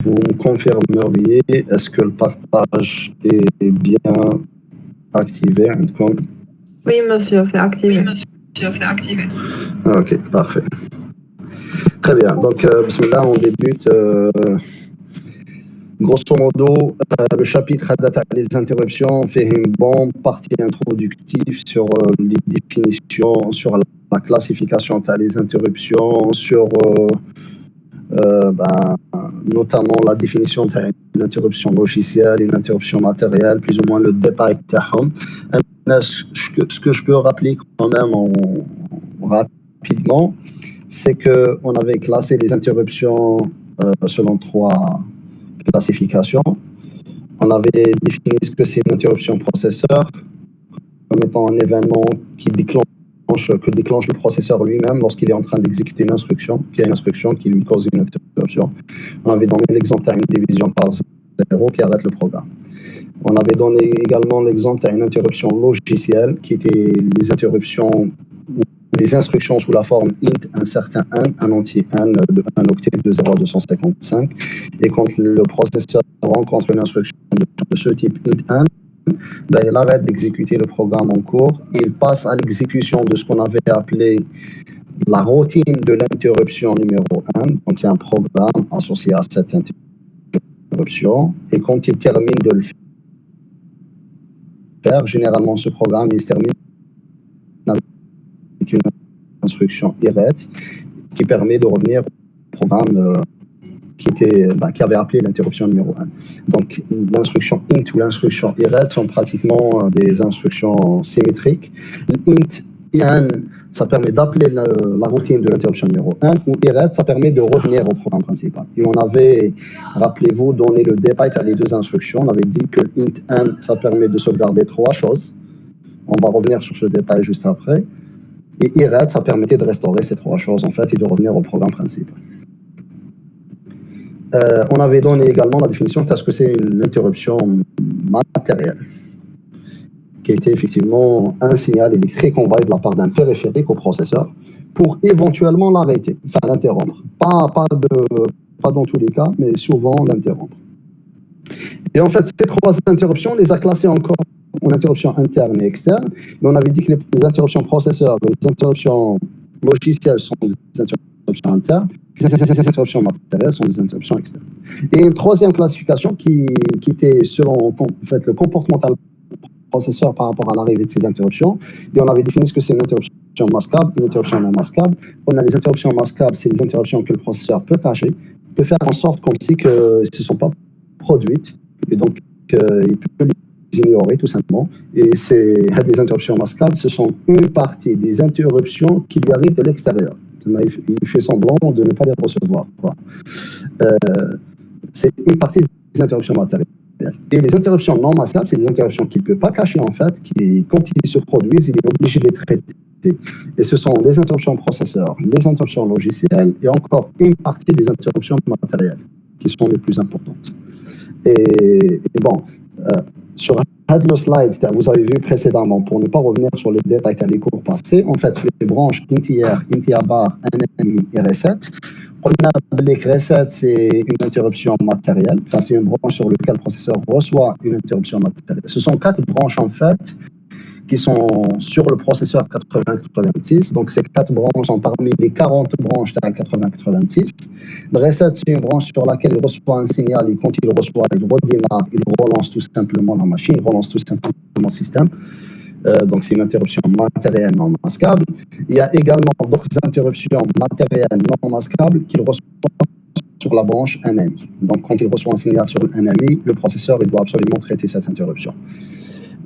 vous me confirmeriez, est-ce que le partage est bien activé? Oui, monsieur, c'est activé. Ok, parfait. Très bien. Donc, bismillah, on débute. Grosso modo, le chapitre les interruptions fait une bonne partie introductive sur les définitions, sur la classification des interruptions, sur notamment la définition d'une interruption logicielle, une interruption matérielle, plus ou moins le détail de ce que je peux rappeler quand même rapidement, c'est qu'on avait classé les interruptions selon 3 classifications. On avait défini ce que c'est une interruption processeur comme étant un événement que déclenche le processeur lui-même lorsqu'il est en train d'exécuter une instruction, qu'il y a une instruction qui lui cause une interruption. On avait donné l'exemple à une division par 0 qui arrête le programme. On avait donné également l'exemple à une interruption logicielle qui était les interruptions ou les instructions sous la forme int, un certain n, un entier n, un octet de 0 à 255. Et quand le processeur rencontre une instruction de ce type int n, il arrête d'exécuter le programme en cours et il passe à l'exécution de ce qu'on avait appelé la routine de l'interruption numéro 1. Donc, c'est un programme associé à cette interruption. Et quand il termine de le faire, généralement, ce programme, il se termine avec une instruction IRET qui permet de revenir au programme qui avait appelé l'interruption numéro 1. Donc, l'instruction int ou l'instruction IRET sont pratiquement des instructions symétriques. Int IN, ça permet d'appeler la routine de l'interruption numéro 1, ou IRET, ça permet de revenir au programme principal. Et on avait, rappelez-vous, donné le détail à les 2 instructions. On avait dit que int N, ça permet de sauvegarder 3 choses. On va revenir sur ce détail juste après. Et IRET, ça permettait de restaurer ces 3 choses, en fait, et de revenir au programme principal. On avait donné également la définition de ce que c'est une interruption matérielle, qui était effectivement un signal électrique envoyé de la part d'un périphérique au processeur pour éventuellement l'arrêter, enfin l'interrompre. Pas dans tous les cas, mais souvent l'interrompre. Et en fait, ces 3 interruptions, on les a classées encore en interruptions internes et externes, mais on avait dit que les interruptions processeurs, les interruptions logicielles sont des interruptions internes, les interruptions matérielles sont des interruptions externes. Et une 3e classification qui était selon en fait, le comportemental processeur par rapport à l'arrivée de ces interruptions, et on avait défini ce que c'est une interruption masquable, une interruption non masquable. On a les interruptions masquables, c'est les interruptions que le processeur peut cacher, peut faire en sorte comme si que ne se sont pas produites, et donc il peut les ignorer tout simplement. Et des interruptions masquables, ce sont une partie des interruptions qui lui arrivent de l'extérieur. Il fait semblant de ne pas les recevoir. C'est une partie des interruptions matérielles. Et les interruptions non masquables, c'est des interruptions qu'il ne peut pas cacher en fait, qui, quand ils se produisent, il est obligé de les traiter. Et ce sont les interruptions processeurs, les interruptions logicielles et encore une partie des interruptions matérielles qui sont les plus importantes. Et bon, sur le slide que vous avez vu précédemment, pour ne pas revenir sur les détails des cours passés, en fait, les branches INTIR, INTIA-bar, NMI et reset. On a les reset, c'est une interruption matérielle. Enfin, c'est une branche sur laquelle le processeur reçoit une interruption matérielle. Ce sont 4 branches, en fait, qui sont sur le processeur 8086. Donc, ces 4 branches sont parmi les 40 branches de la 8086. Le reset, c'est une branche sur laquelle il reçoit un signal et quand il reçoit, il redémarre, il relance tout simplement la machine, il relance tout simplement le système. Donc, c'est une interruption matérielle non masquable. Il y a également d'autres interruptions matérielles non masquables qu'il reçoit sur la branche NMI. Donc, quand il reçoit un signal sur le NMI, le processeur il doit absolument traiter cette interruption.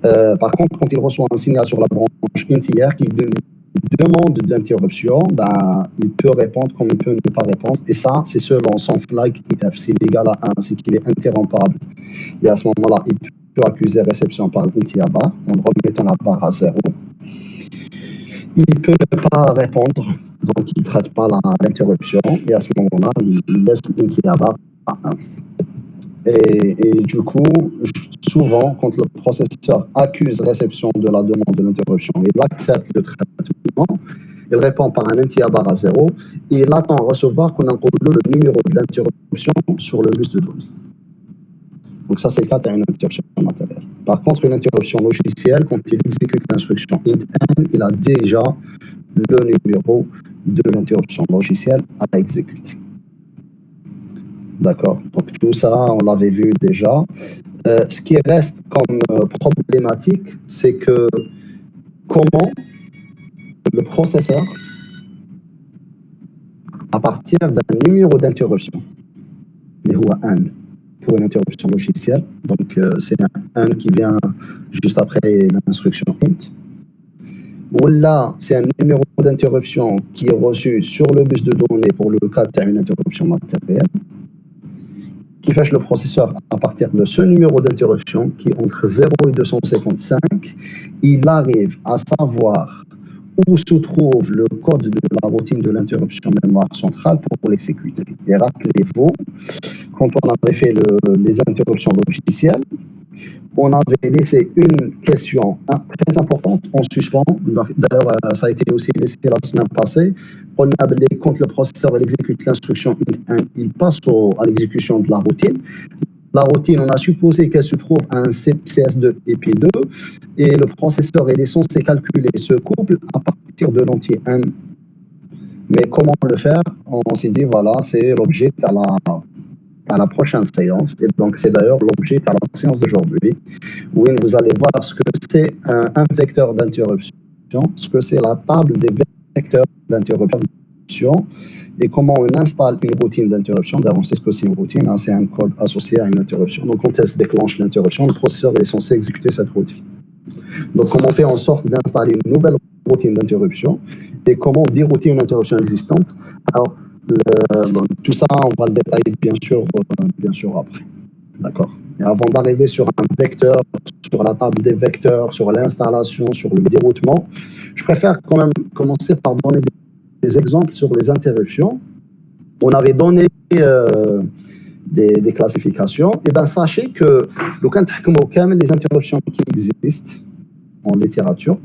Par contre, quand il reçoit un signal sur la branche INTIR qui demande d'interruption, il peut répondre comme il peut ne pas répondre. Et ça, c'est selon son flag IF. C'est égal à 1, c'est qu'il est interrompable. Et à ce moment-là, il peut accuser réception par l'INTIR bar en remettant la barre à 0. Il peut ne pas répondre, donc il ne traite pas l'interruption. Et à ce moment-là, il laisse l'INTIR bar à 1. Et du coup, souvent, quand le processeur accuse réception de la demande de l'interruption, il accepte le traitement. il répond par un NTA barre à 0 et il attend à recevoir qu'on inclut le numéro de l'interruption sur le bus de données. Donc ça, c'est le cas d'une interruption matérielle. Par contre, une interruption logicielle, quand il exécute l'instruction int, il a déjà le numéro de l'interruption logicielle à exécuter. D'accord. Donc tout ça, on l'avait vu déjà. Ce qui reste comme problématique, c'est que comment le processeur, à partir d'un numéro d'interruption, les un pour une interruption logicielle, donc c'est un qui vient juste après l'instruction int, ou là, c'est un numéro d'interruption qui est reçu sur le bus de données pour le cas d'une interruption matérielle, qui fâche le processeur à partir de ce numéro d'interruption qui est entre 0 et 255, il arrive à savoir où se trouve le code de la routine de l'interruption mémoire centrale pour l'exécuter. Et rappelez-vous, quand on avait fait les interruptions logicielles, on avait laissé une question très importante en suspens. D'ailleurs, ça a été aussi laissé la semaine passée. On avait, quand le processeur exécute l'instruction int1, il passe à l'exécution de la routine. La routine, on a supposé qu'elle se trouve à un CS2 et P2, et le processeur est censé calculer ce couple à partir de l'entier 1. Mais comment le faire? On s'est dit, voilà, c'est l'objet à la prochaine séance, et donc c'est d'ailleurs l'objet à la séance d'aujourd'hui, où vous allez voir ce que c'est un vecteur d'interruption, ce que c'est la table des vecteurs d'interruption, et comment on installe une routine d'interruption. D'ailleurs, on sait ce que c'est une routine, hein, c'est un code associé à une interruption. Donc, quand elle se déclenche l'interruption, le processeur est censé exécuter cette routine. Donc, comment on fait en sorte d'installer une nouvelle routine d'interruption et comment dérouter une interruption existante. Alors, tout ça, on va le détailler bien sûr après. D'accord. Et avant d'arriver sur un vecteur, sur la table des vecteurs, sur l'installation, sur le déroutement, je préfère quand même commencer par donner des exemples sur les interruptions. On avait donné des classifications. Et bien, sachez que les interruptions qui existent en littérature,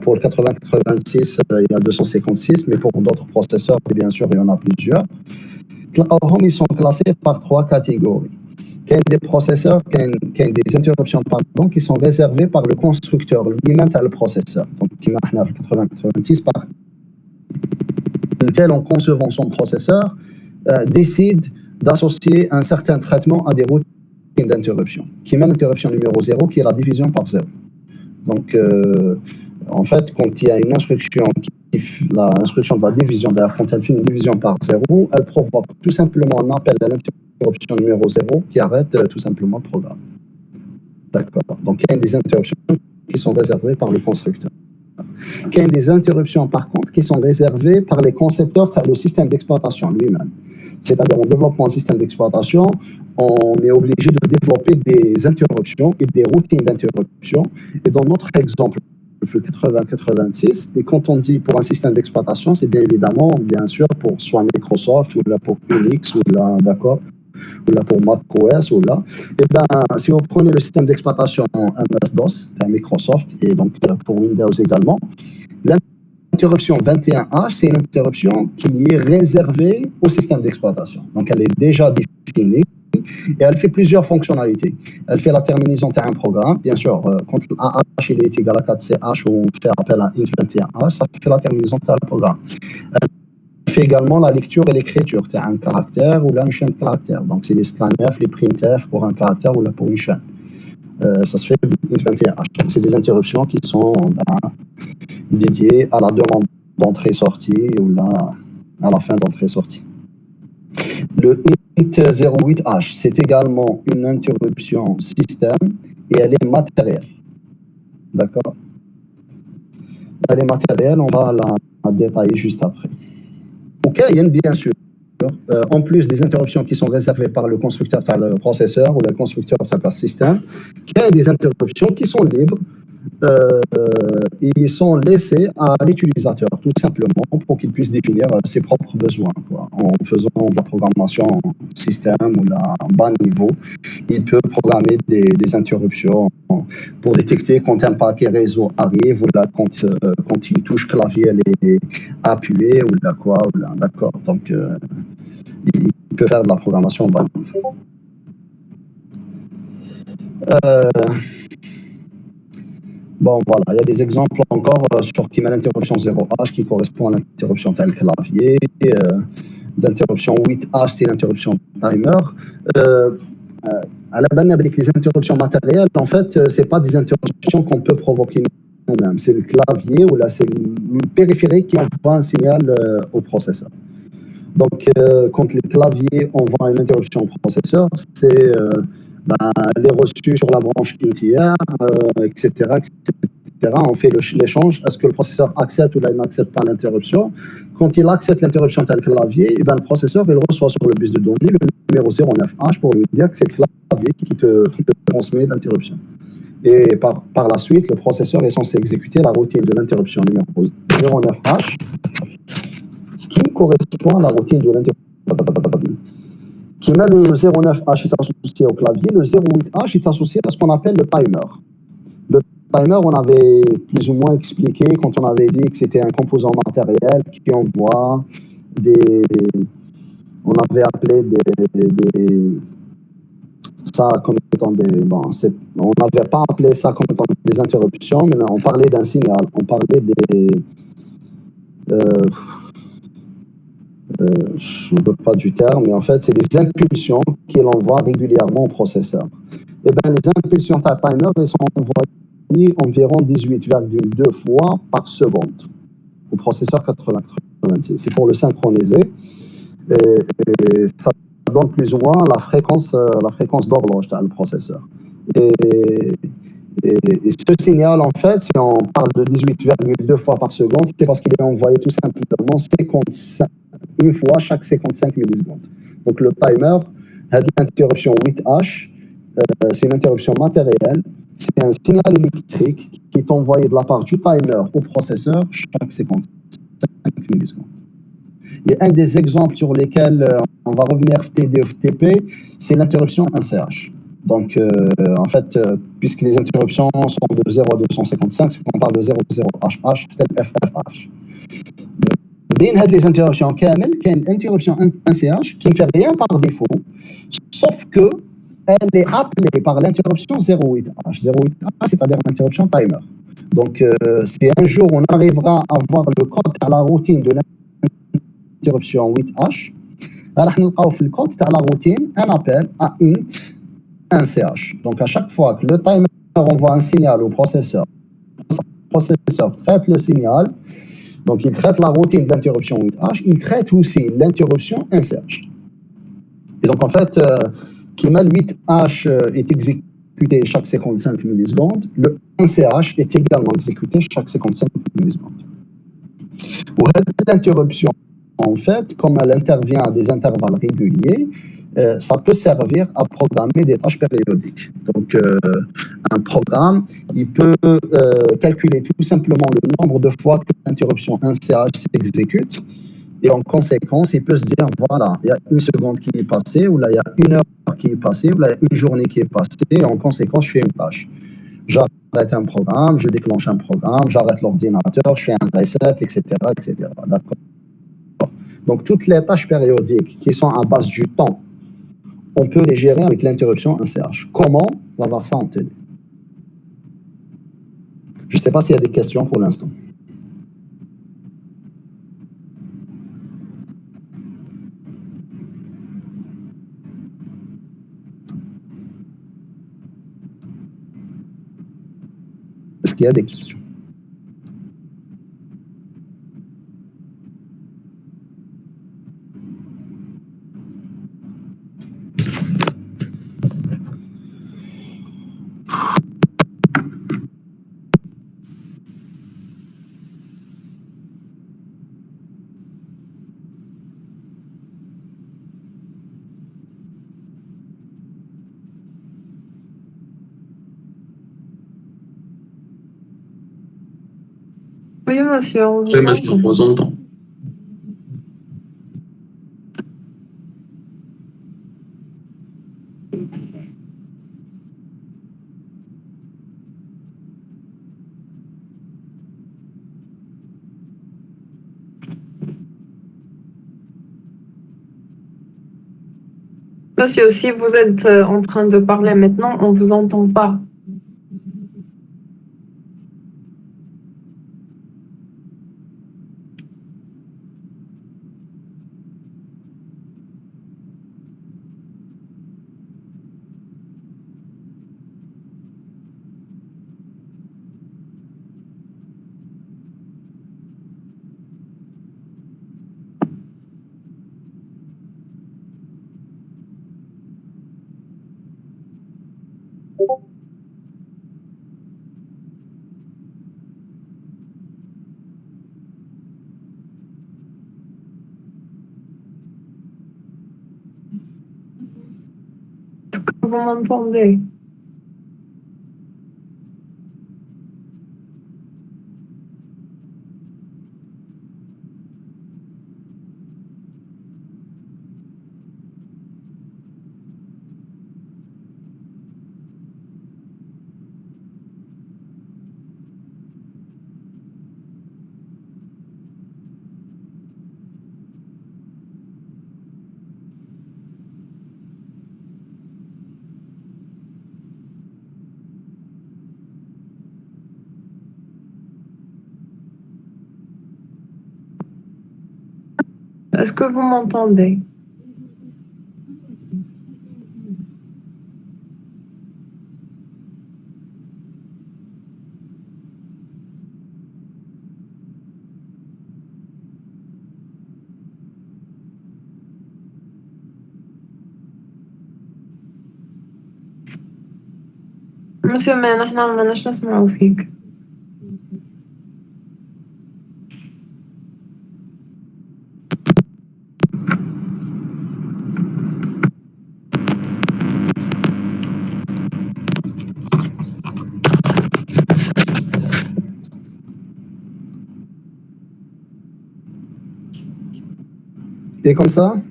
pour le 8086, il y a 256, mais pour d'autres processeurs, bien sûr, il y en a plusieurs. Ils sont classés par 3 catégories. Il y a des processeurs, il y a des interruptions qui sont réservées par le constructeur lui-même à le processeur. Donc, qui m'a le 8086 par lequel, en concevant son processeur, décide d'associer un certain traitement à des routines d'interruption, qui mène l'interruption numéro 0, qui est la division par 0. Donc, en fait, quand il y a une instruction, l'instruction de la division, d'ailleurs, quand elle fait une division par 0, elle provoque tout simplement un appel à l'interruption numéro 0 qui arrête tout simplement le programme. D'accord. Donc, il y a des interruptions qui sont réservées par le constructeur. Il y a des interruptions, par contre, qui sont réservées par les concepteurs, le système d'exploitation lui-même. C'est-à-dire, en développant un système d'exploitation, on est obligé de développer des interruptions et des routines d'interruption. Et dans notre exemple, le 8086, et quand on dit pour un système d'exploitation, c'est bien évidemment, bien sûr, pour soit Microsoft, ou là pour Unix, ou là, d'accord, ou là pour macOS, ou là. Et bien, si vous prenez le système d'exploitation MS-DOS, c'est un Microsoft, et donc pour Windows également, l'interruption 21H, c'est une interruption qui est réservée au système d'exploitation. Donc, elle est déjà définie et elle fait plusieurs fonctionnalités. Elle fait la terminaison d'un programme. Bien sûr, quand AH est égal à 4CH ou on fait appel à int21H, ça fait la terminaison d'un programme. Elle fait également la lecture et l'écriture d'un caractère ou là une chaîne de caractères. Donc, c'est les scanf, les printf pour un caractère ou là pour une chaîne. Ça se fait int21H. C'est des interruptions qui sont dédiées à la demande d'entrée-sortie ou là, à la fin d'entrée-sortie. Le int08H, c'est également une interruption système et elle est matérielle. D'accord? Elle est matérielle, on va la détailler juste après. OK, il y a bien sûr, en plus des interruptions qui sont réservées par le constructeur, par le processeur ou le constructeur par le système, il y a des interruptions qui sont libres euh, ils sont laissés à l'utilisateur, tout simplement, pour qu'il puisse définir ses propres besoins, quoi. En faisant de la programmation système ou en bas niveau, il peut programmer des interruptions pour détecter quand un paquet réseau arrive ou là, quand il touche clavier, elle est appuyée ou là quoi, ou là, d'accord. Donc, il peut faire de la programmation bas niveau. Euh, Bon, voilà, il y a des exemples encore sur qui met l'interruption 0H qui correspond à l'interruption tel clavier, l'interruption 8H, c'est l'interruption timer. Euh, à la base, avec les interruptions matérielles, en fait, c'est pas des interruptions qu'on peut provoquer nous-mêmes. C'est le clavier ou là, c'est le périphérique qui envoie un signal au processeur. Donc, quand le clavier envoie une interruption au processeur, c'est les reçus sur la branche INTR, etc., etc. On fait l'échange. Est-ce que le processeur accepte ou il n'accepte pas l'interruption? Quand il accepte l'interruption tel clavier, eh ben, le processeur il reçoit sur le bus de données le numéro 09H pour lui dire que c'est le clavier qui te transmet l'interruption. Et par la suite, le processeur est censé exécuter la routine de l'interruption numéro 09H qui correspond à la routine de l'interruption qui met le 09H est associé au clavier, le 08H est associé à ce qu'on appelle le timer. Le timer, on avait plus ou moins expliqué quand on avait dit que c'était un composant matériel qui envoie des. On avait appelé ça comme étant des. Bon, on n'avait pas appelé ça comme étant des interruptions, mais on parlait d'un signal. On parlait des. Euh, je ne veux pas du terme, mais en fait, c'est des impulsions qu'il envoie régulièrement au processeur. Eh bien, les impulsions timer, elles sont envoyées environ 18,2 fois par seconde au processeur 8086. C'est pour le synchroniser. Et ça donne plus ou moins la fréquence d'horloge dans le processeur. Et, et ce signal, en fait, si on parle de 18,2 fois par seconde, c'est parce qu'il est envoyé tout simplement 55, une fois chaque 55 millisecondes. Donc le timer a l'interruption 8H, c'est une interruption matérielle, c'est un signal électrique qui est envoyé de la part du timer au processeur chaque 55 millisecondes. Et un des exemples sur lesquels on va revenir FTD ou FTP, c'est l'interruption 1CH. Donc, en fait, puisque les interruptions sont de 0 à 255, c'est qu'on parle de 00HH, tel FFH. بين هاد les interruptions كامل كاين l'interruption 1CH qui ne fait rien par défaut, sauf que elle est appelée par l'interruption 08H. 08H, c'est-à-dire l'interruption timer. Donc, si un jour on arrivera à voir le code à la routine de l'interruption 8H, راح نلقاو في الكود تاع la routine un appel à int 1CH. Donc, à chaque fois que le timer envoie un signal au processeur, le processeur traite le signal. Donc, il traite la routine d'interruption 8H, il traite aussi l'interruption 1CH. Et donc, en fait, Kimal 8H est exécuté chaque 55 millisecondes, le 1CH est également exécuté chaque 55 millisecondes. Pour cette interruption, en fait, comme elle intervient à des intervalles réguliers, ça peut servir à programmer des tâches périodiques. Donc, un programme, il peut calculer tout simplement le nombre de fois que l'interruption 1CH s'exécute. Et en conséquence, il peut se dire, voilà, il y a une seconde qui est passée, ou là, il y a une heure qui est passée, ou là, il y a une journée qui est passée, et en conséquence, je fais une tâche. J'arrête un programme, je déclenche un programme, j'arrête l'ordinateur, je fais un reset, etc., etc. D'accord. Donc, toutes les tâches périodiques qui sont à base du temps, on peut les gérer avec l'interruption 1CH. Comment? On va voir ça en télé. Je ne sais pas s'il y a des questions pour l'instant. Est-ce qu'il y a des questions? Oui, monsieur, on vous Oui, monsieur, on entend. vous entend. Monsieur, si vous êtes en train de parler maintenant, on vous entend pas. Vous m'entendez? Est-ce que vous m'entendez? Monsieur, mais نحن ما بدناش نسمعوا فيك. Et comme ça,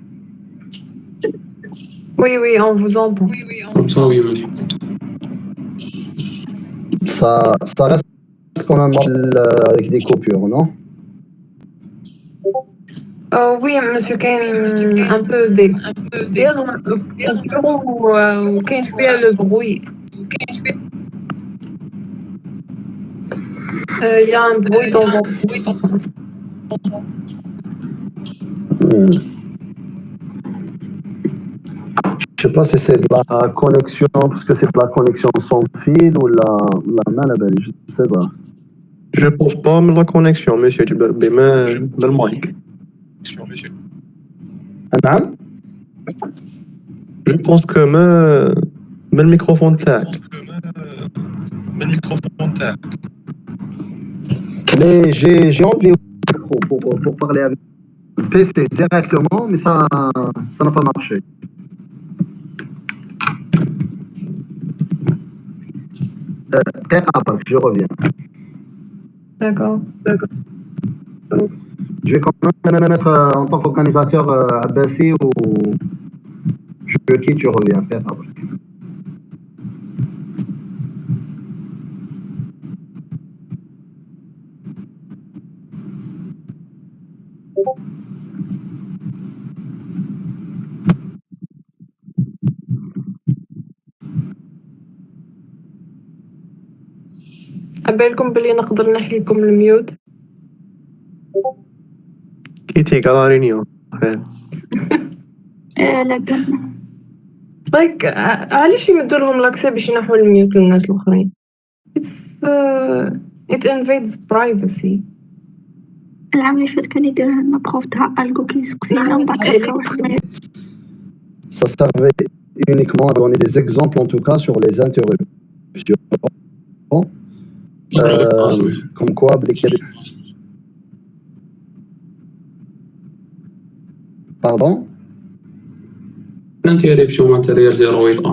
Oui, oui, on vous entend. Comme ça, oui, monsieur. ça reste quand même avec des coupures, non? Oui, monsieur, كاين un peu des coupures وكاين شوية le bruit. Il y a un bruit dans votre... Hmm. Je sais pas si c'est de la connexion, parce que c'est de la connexion sans fil ou la main, je sais pas. Je pense pas من la connexion, monsieur Djibril, mais من المايك. نعم؟ Je pense que من الميكروفون تاعك. Mais j'ai enlevé le micro pour parler avec le PC directement, mais ça n'a pas marché. Je reviens. D'accord. Je vais quand même mettre en tant qu'organisateur Abbassi ou je quitte, je reviens. عبالكم بلي نقدر نحي لكم الميوت؟ كيتي غالارينيو. like علاش يمدوا لهم لاكسي باش ينحوا الميوت للناس الاخرين؟ it invades privacy. العام اللي فات كان يدير لنا بروف تاع الجو كيسقسينا ومن بعد هكا واحد Ça servait uniquement à donner des exemples, en tout cas, sur les interruptions. Comme quoi, Pardon? Interruption matérielle 08A.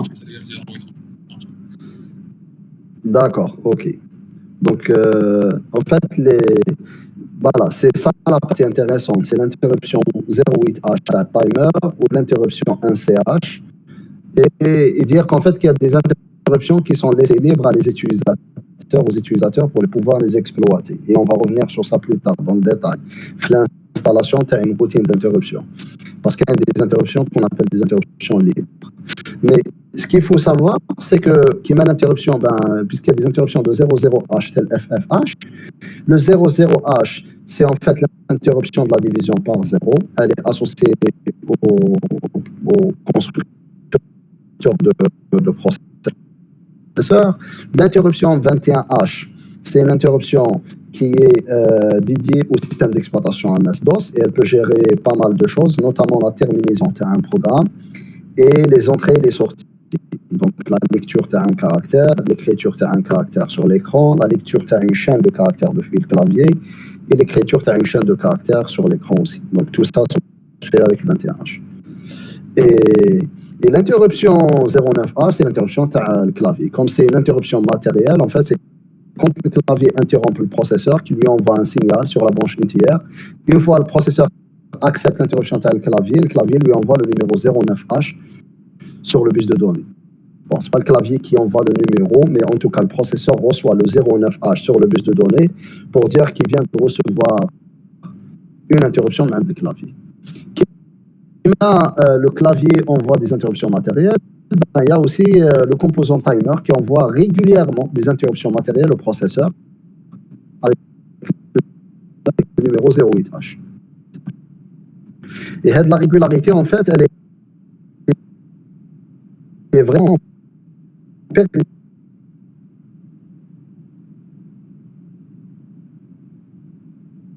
D'accord, ok. Donc, en fait, voilà, c'est ça la partie intéressante. C'est l'interruption 08H à timer ou l'interruption 1CH. Et dire qu'en fait, qu'il y a des interruptions qui sont laissées libres à les utilisateurs pour pouvoir les exploiter. Et on va revenir sur ça plus tard dans le détail. L'installation, tu as une routine d'interruption. Parce qu'il y a des interruptions qu'on appelle des interruptions libres. Mais ce qu'il faut savoir, c'est que qui met l'interruption, puisqu'il y a des interruptions de 00H tel FFH, le 00H, c'est en fait l'interruption de la division par 0. Elle est associée au constructeur de processeur. L'interruption 21H, c'est une interruption qui est dédiée au système d'exploitation MS-DOS et elle peut gérer pas mal de choses, notamment la terminaison de un programme et les entrées et les sorties. Donc la lecture de un caractère, l'écriture de un caractère sur l'écran, la lecture de une chaîne de caractères depuis le clavier et l'écriture de une chaîne de caractères sur l'écran aussi. Donc tout ça se fait avec le 21H. Et l'interruption 09A, c'est l'interruption du clavier. Comme c'est une interruption matérielle, en fait, c'est quand le clavier interrompt le processeur qui lui envoie un signal sur la branche entière. Une fois le processeur accepte l'interruption du clavier lui envoie le numéro 09H sur le bus de données. Bon, ce n'est pas le clavier qui envoie le numéro, mais en tout cas, le processeur reçoit le 09H sur le bus de données pour dire qu'il vient de recevoir une interruption de du clavier. Le clavier envoie des interruptions matérielles. Il y a aussi le composant timer qui envoie régulièrement des interruptions matérielles au processeur avec le numéro 08H. Et la régularité, en fait, elle est vraiment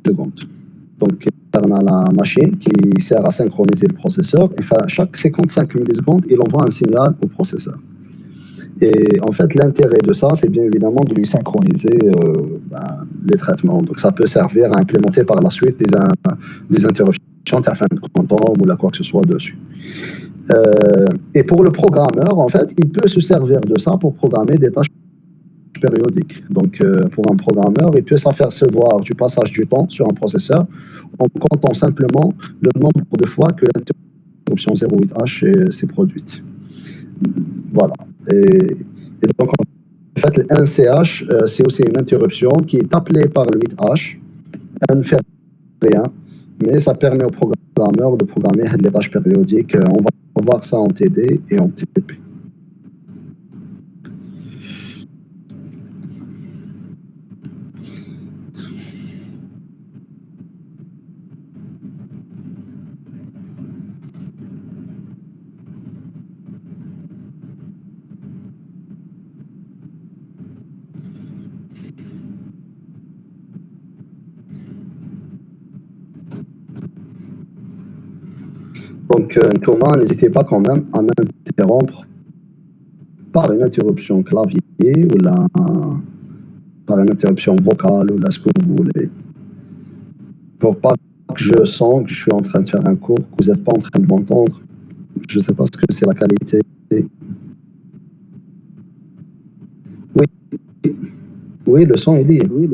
seconde. Donc, on a la machine qui sert à synchroniser le processeur. Et chaque 55 millisecondes, il envoie un signal au processeur. Et en fait, l'intérêt de ça, c'est bien évidemment de lui synchroniser les traitements. Donc, ça peut servir à implémenter par la suite des interruptions à fin de quantum ou quoi que ce soit dessus. Et pour le programmeur, en fait, il peut se servir de ça pour programmer des tâches périodiques. Donc, pour un programmeur, il peut s'apercevoir du passage du temps sur un processeur en comptant simplement le nombre de fois que l'interruption 08H s'est produite. Voilà. Et donc, en fait, le 1CH, c'est aussi une interruption qui est appelée par le 8H. Elle ne fait rien, mais ça permet au programmeur de programmer des tâches périodiques. On va voir ça en TD et en TP. Donc, Thomas, n'hésitez pas quand même à m'interrompre par une interruption clavier ou par une interruption vocale ou ce que vous voulez. Pour pas que je sente que je suis en train de faire un cours, que vous n'êtes pas en train de m'entendre. Je ne sais pas ce que c'est la qualité. Oui, le son est lié. Oui,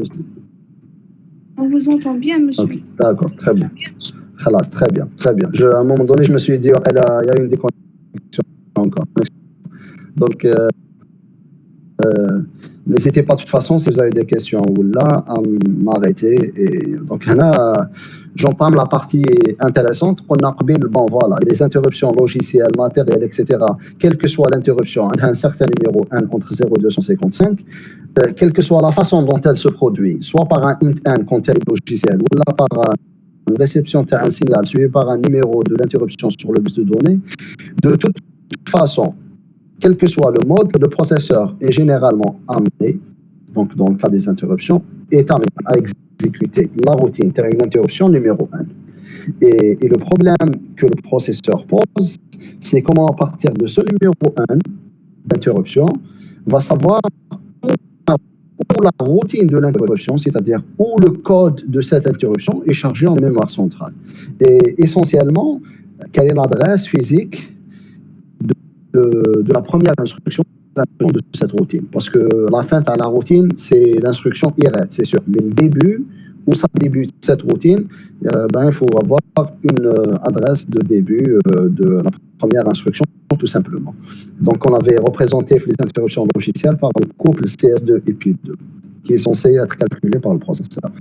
On vous entend bien, monsieur. Okay, d'accord, très bien. Très bien, très bien. À un moment donné, je me suis dit, il y a une déconnexion encore. Donc, n'hésitez pas de toute façon, si vous avez des questions ou là, à m'arrêter. Et donc, là, j'entame la partie intéressante. On a voilà, les interruptions logicielles, matérielles, etc. Quelle que soit l'interruption, un certain numéro 1 entre 0 et 255, quelle que soit la façon dont elle se produit, soit par un int1 contenu logiciel, ou là par une réception de un signal suivi par un numéro de l'interruption sur le bus de données, de toute façon, quel que soit le mode, le processeur est généralement amené, donc dans le cas des interruptions, est amené à exécuter la routine de une interruption numéro 1. Et le problème que le processeur pose, c'est comment à partir de ce numéro 1 d'interruption, va savoir où la routine de l'interruption, c'est-à-dire où le code de cette interruption est chargé en mémoire centrale. Et essentiellement, quelle est l'adresse physique de la première instruction de cette routine. Parce que la fin de la routine, c'est l'instruction IRET, c'est sûr. Mais le début, où ça débute cette routine, il faut avoir une adresse de début de la première instruction, tout simplement. Donc, on avait représenté les interruptions logicielles par le couple CS2 et P2, qui est censé être calculé par le processeur.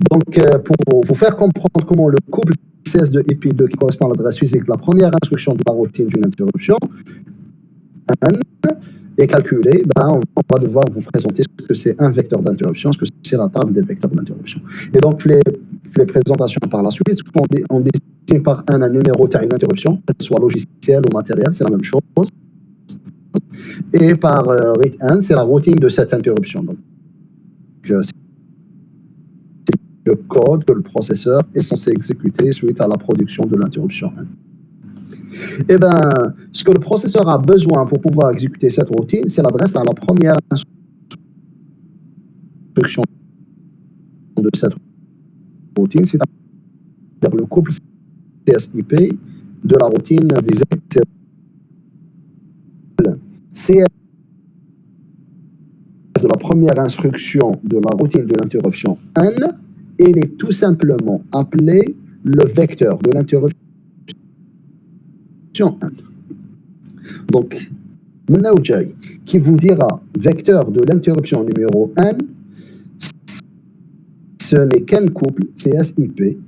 Donc, pour vous faire comprendre comment le couple CS2 et P2, qui correspond à l'adresse physique de la première instruction de la routine d'une interruption, N, est calculé, on va devoir vous présenter ce que c'est un vecteur d'interruption, ce que c'est la table des vecteurs d'interruption. Et donc, les présentations par la suite, on dessine par un numéro d'une interruption, qu'elle soit logicielle ou matérielle, c'est la même chose. Et par read N, c'est la routine de cette interruption. Donc, c'est le code que le processeur est censé exécuter suite à la production de l'interruption N. Eh bien, ce que le processeur a besoin pour pouvoir exécuter cette routine, c'est l'adresse à la première instruction de cette routine, c'est-à-dire le couple CSIP de la routine CS de la première instruction de la routine de l'interruption N, elle est tout simplement appelée le vecteur de l'interruption N. Donc, Mnaoujay, qui vous dira vecteur de l'interruption numéro N, ce n'est qu'un couple CSIP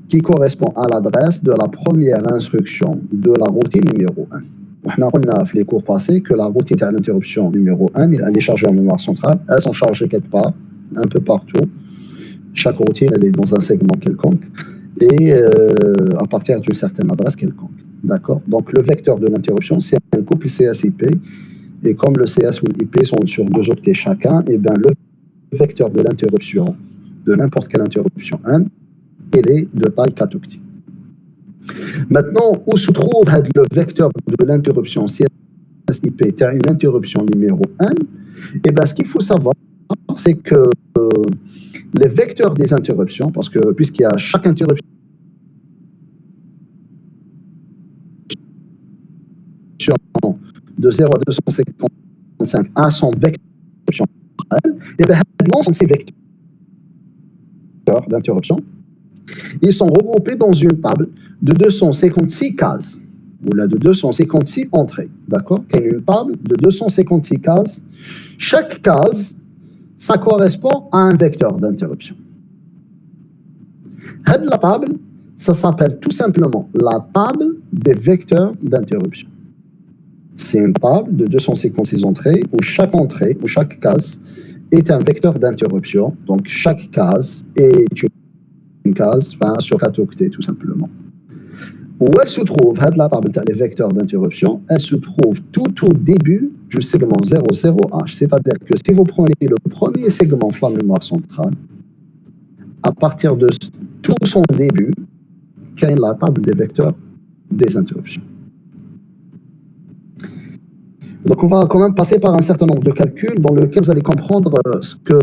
qui correspond à l'adresse de la première instruction de la routine numéro 1. On a dans les cours passés que la routine de l'interruption numéro 1, elle est chargée en mémoire centrale, elles sont chargées quelque part, un peu partout. Chaque routine, elle est dans un segment quelconque et à partir d'une certaine adresse quelconque. D'accord? Donc, le vecteur de l'interruption, c'est un couple CSIP. Et comme le CS ou l'IP sont sur 2 octets chacun, et bien le vecteur de l'interruption, de n'importe quelle interruption 1, il est de taille 4 octets. Maintenant, où se trouve le vecteur de l'interruption CSIP, une interruption numéro 1? Et bien, ce qu'il faut savoir, c'est que les vecteurs des interruptions, parce que puisqu'il y a chaque interruption de 0 à 255 à son vecteur, et bien, l'ensemble de ces vecteurs d'interruption, ils sont regroupés dans une table de 256 cases, ou là de 256 entrées, d'accord? Il y a une table de 256 cases. Chaque case, ça correspond à un vecteur d'interruption. La table, ça s'appelle tout simplement la table des vecteurs d'interruption. C'est une table de 256 entrées où chaque entrée, où chaque case est un vecteur d'interruption. Donc, chaque case est une case sur 4 octets, tout simplement. Où elle se trouve, la table des vecteurs d'interruption, elle se trouve tout au début du segment 00H. C'est-à-dire que si vous prenez le premier segment de la mémoire centrale, à partir de tout son début, il y a la table des vecteurs des interruptions. Donc, on va quand même passer par un certain nombre de calculs dans lesquels vous allez comprendre ce que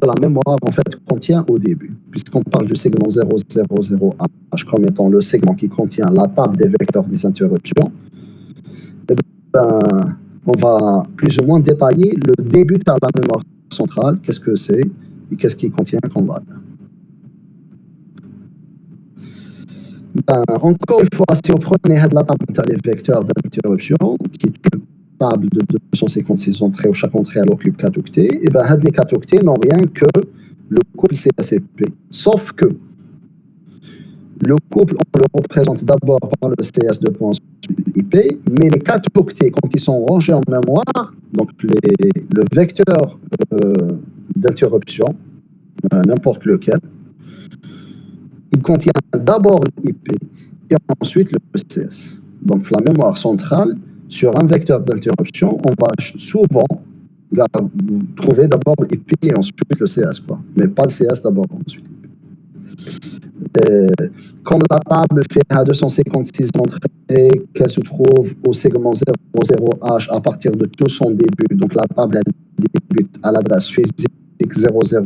la mémoire, en fait, contient au début. Puisqu'on parle du segment 000H comme étant le segment qui contient la table des vecteurs des interruptions, on va plus ou moins détailler le début de la mémoire centrale, qu'est-ce que c'est et qu'est-ce qui contient comme valeur. Encore une fois, si on prenait la table des vecteurs d'interruption, qui est une table de 256 entrées où chaque entrée elle occupe 4 octets, et bien les 4 octets n'ont rien que le couple CSIP. Sauf que le couple, on le représente d'abord par le CS2.IP, mais les 4 octets, quand ils sont rangés en mémoire, donc le vecteur d'interruption, n'importe lequel, il contient d'abord l'IP et ensuite le CS. Donc la mémoire centrale, sur un vecteur d'interruption, on va souvent trouver d'abord l'IP et ensuite le CS, mais pas le CS d'abord, ensuite. Comme la table fait à 256 entrées, qu'elle se trouve au segment 00H à partir de tout son début, donc la table elle débute à l'adresse physique 00H,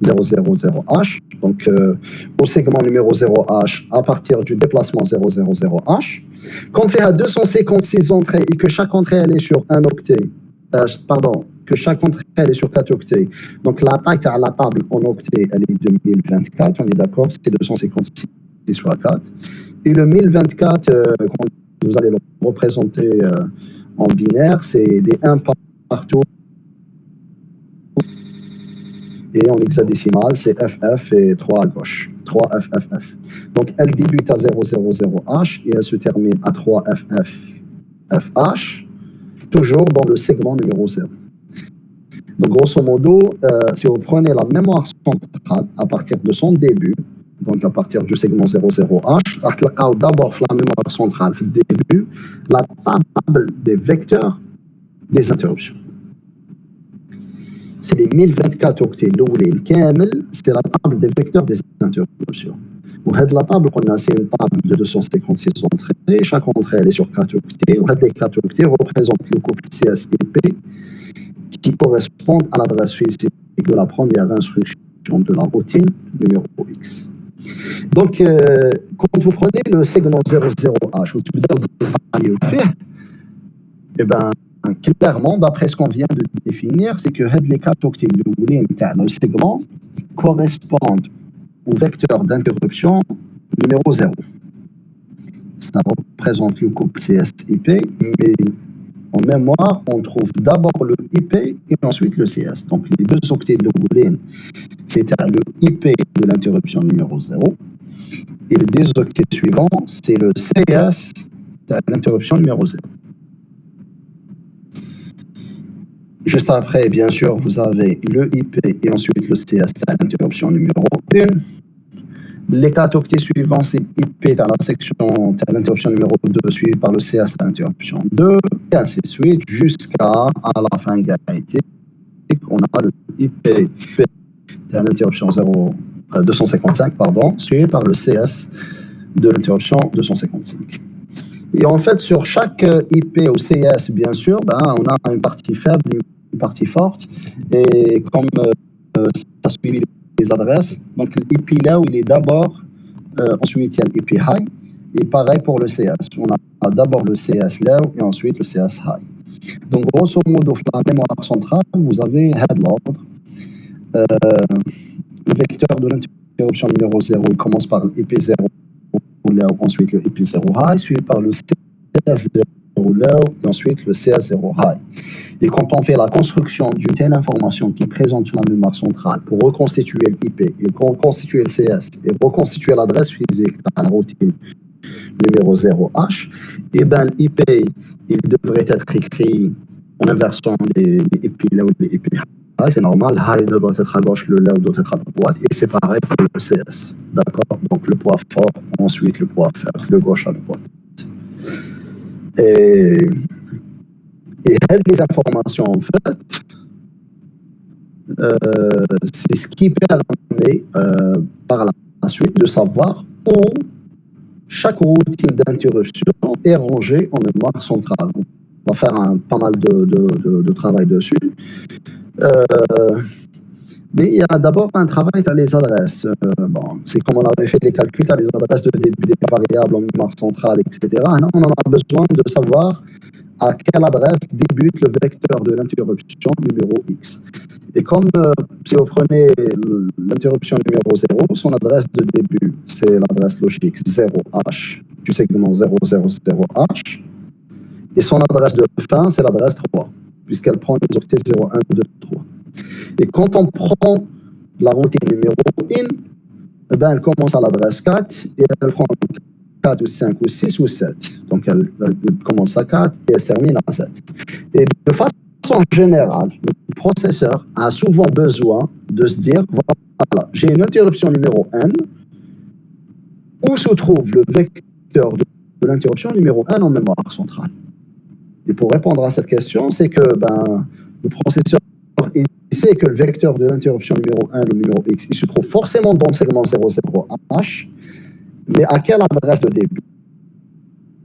000H, donc au segment numéro 0H à partir du déplacement 000H. Quand on fait à 256 entrées et que chaque entrée elle est sur un octet, que chaque entrée elle est sur 4 octets, donc la taille à la table en octets elle est de 1024, on est d'accord, c'est 256 fois 4. Et le 1024, quand vous allez le représenter en binaire, c'est des 1 partout. Et en hexadécimal, c'est FF et 3 à gauche. 3 FFF. Donc, elle débute à 000H et elle se termine à 3 FF toujours dans le segment numéro 0. Donc, grosso modo, si vous prenez la mémoire centrale à partir de son début, donc à partir du segment 00H, d'abord la mémoire centrale, au début, la table des vecteurs des interruptions. C'est les 1024 octets l'oulin kamel, c'est la table des vecteurs des interruptions. La table qu'on a, c'est une table de 256 entrées. Chaque entrée elle est sur 4 octets. Les 4 octets représentent le couple CS-IP qui correspondent à l'adresse physique de la première instruction de la routine numéro X. Donc, quand vous prenez le segment 00H, eh bien, clairement, d'après ce qu'on vient de définir, c'est que les 4 octets le segment correspondent au vecteur d'interruption numéro 0. Ça représente le couple CS-IP, mais en mémoire, on trouve d'abord le IP et ensuite le CS. Donc, les 2 octets de Boolean, c'est le IP de l'interruption numéro 0. Et les 2 octets suivants, c'est le CS de l'interruption numéro 0. Juste après, bien sûr, vous avez le IP et ensuite le CS à l'interruption numéro 1. Les 4 octets suivants, c'est IP dans la section à l'interruption numéro 2, suivi par le CS à l'interruption 2, et ainsi de suite, jusqu'à la fin égalité. On a le IP à l'interruption 255, suivi par le CS de l'interruption 255. Et en fait, sur chaque IP ou CS, bien sûr, on a une partie faible, une partie forte. Et comme ça suit les adresses, donc l'IP là où il est d'abord, ensuite il y a l'IP high. Et pareil pour le CS. On a d'abord le CS low et ensuite le CS high. Donc grosso modo, la mémoire centrale, vous avez head l'ordre. Le vecteur de l'interruption numéro 0, il commence par l'IP 0 low, ensuite le IP 0 high, suivi par le CS 0 low, et ensuite le CS 0 high. Et quand on fait la construction d'une telle information qui présente la mémoire centrale pour reconstituer l'IP et reconstituer le CS et reconstituer l'adresse physique dans la routine numéro 0H, et bien l'IP, il devrait être écrit en inversant les IP low et les IP high. C'est normal, high doit être à gauche, le low doit être à droite, et c'est pareil pour le CS. D'accord? Donc le poids fort, ensuite le poids faible, de gauche à droite. Et les informations, en fait, c'est ce qui permet par la suite de savoir où chaque routine d'interruption est rangée en mémoire centrale. On va faire pas mal de travail dessus. Mais il y a d'abord un travail dans les adresses. C'est comme on avait fait les calculs dans les adresses de début des variables en mémoire centrale, etc. Là, on en a besoin de savoir à quelle adresse débute le vecteur de l'interruption numéro X. Et comme si vous prenez l'interruption numéro 0, son adresse de début, c'est l'adresse logique 0H du segment 000H. Et son adresse de fin, c'est l'adresse 3, puisqu'elle prend les octets 0, 1, 2, 3. Et quand on prend la routine numéro 1, elle commence à l'adresse 4 et elle prend 4 ou 5 ou 6 ou 7. Donc elle commence à 4 et elle se termine à 7. Et de façon générale, le processeur a souvent besoin de se dire, voilà, j'ai une interruption numéro 1, où se trouve le vecteur de l'interruption numéro 1 en mémoire centrale. Et pour répondre à cette question, c'est que le processeur il sait que le vecteur de l'interruption numéro 1, le numéro X, il se trouve forcément dans le segment 00H, mais à quelle adresse de début?